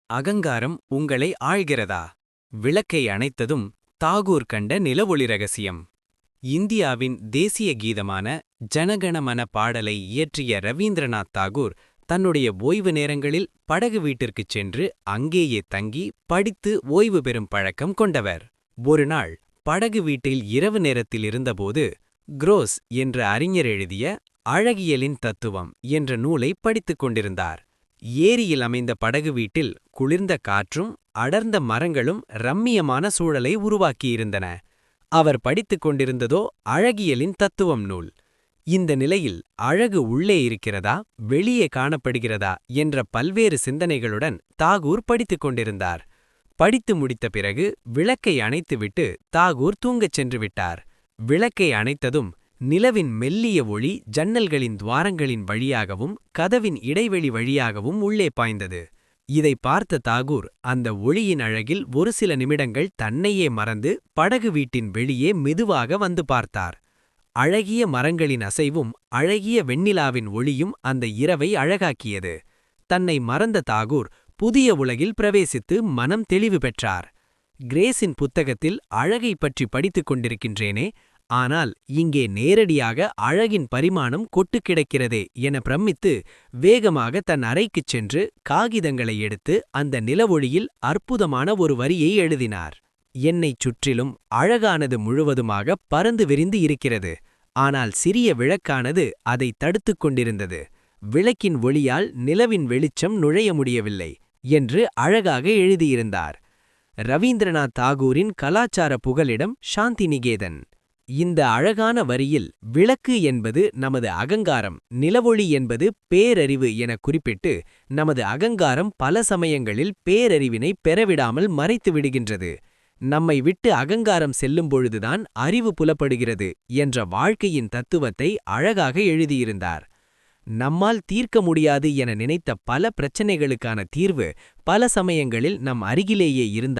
அகங்காரம் உங்களை ஆழ்கிறதா? விளக்கை அணைத்ததும் தாகூர் கண்ட நிலவொளி ரகசியம். இந்தியாவின் தேசிய கீதமான ஜனகணமன பாடலை இயற்றிய ரவீந்திரநாத் தாகூர் தன்னுடைய ஓய்வு நேரங்களில் படகு வீட்டிற்குச் சென்று அங்கேயே தங்கி படித்து ஓய்வு பெறும் பழக்கம் கொண்டவர். ஒருநாள் படகு வீட்டில் இரவு நேரத்தில் இருந்தபோது குரோஸ் என்ற அறிஞர் எழுதிய அழகியலின் தத்துவம் என்ற நூலை படித்துக் கொண்டிருந்தார். ஏரியில் அமைந்த படகு வீட்டில் குளிர்ந்த காற்றும் அடர்ந்த மரங்களும் ரம்மியமான சூழலை உருவாக்கியிருந்தன. அவர் படித்துக் கொண்டிருந்ததோ அழகியலின் தத்துவம் நூல். இந்த நிலையில் அழகு உள்ளே இருக்கிறதா வெளியே காணப்படுகிறதா என்ற பல்வேறு சிந்தனைகளுடன் தாகூர் படித்துக் கொண்டிருந்தார். படித்து முடித்த பிறகு விளக்கை அணைத்துவிட்டு தாகூர் தூங்கச் சென்று விட்டார். விளக்கை அணைத்ததும் நிலவின் மெல்லிய ஒளி ஜன்னல்களின் துவாரங்களின் வழியாகவும் கதவின் இடைவெளி வழியாகவும் உள்ளே பாய்ந்தது. இதை பார்த்த தாகூர் அந்த ஒளியின் அழகில் ஒரு சில நிமிடங்கள் தன்னையே மறந்து படகு வீட்டின் வெளியே மெதுவாக வந்து பார்த்தார். அழகிய மரங்களின் அசைவும் அழகிய வெண்ணிலாவின் ஒளியும் அந்த இரவை அழகாக்கியது. தன்னை மறந்த தாகூர் புதிய உலகில் பிரவேசித்து மனம் தெளிவு பெற்றார். கிரேஸின் புத்தகத்தில் அழகை பற்றி படித்துக் கொண்டிருக்கின்றேனே, ஆனால் இங்கே நேரடியாக அழகின் பரிமாணம் கொட்டு கிடக்கிறதே என பிரமித்து வேகமாக தன் அறைக்குச் சென்று காகிதங்களை எடுத்து அந்த நிலவொளியில் அற்புதமான ஒரு வரியை எழுதினார். என்னைச் சுற்றிலும் அழகானது முழுவதுமாக பறந்து விரிந்து இருக்கிறது, ஆனால் சிறிய விளக்கானது அதை தடுத்துக் கொண்டிருந்தது. விளக்கின் ஒளியால் நிலவின் வெளிச்சம் நுழைய முடியவில்லை என்று அழகாக எழுதியிருந்தார். ரவீந்திரநாத் தாகூரின் கலாச்சார புகலிடம் சாந்திநிகேதன். இந்த அழகான வரியில் விளக்கு என்பது நமது அகங்காரம், நிலவொளி என்பது பேரறிவு என குறிப்பிட்டு நமது அகங்காரம் பல சமயங்களில் பேரறிவினை பெறவிடாமல் மறைத்து விடுகின்றது. நம்மை விட்டு அகங்காரம் செல்லும்பொழுதுதான் அறிவு புலப்படுகிறது என்ற வாழ்க்கையின் தத்துவத்தை அழகாக எழுதியிருந்தார். நம்மால் தீர்க்க முடியாது என நினைத்த பல பிரச்சனைகளுக்கான தீர்வு பல சமயங்களில் நம் அருகிலேயே இருந்தார்.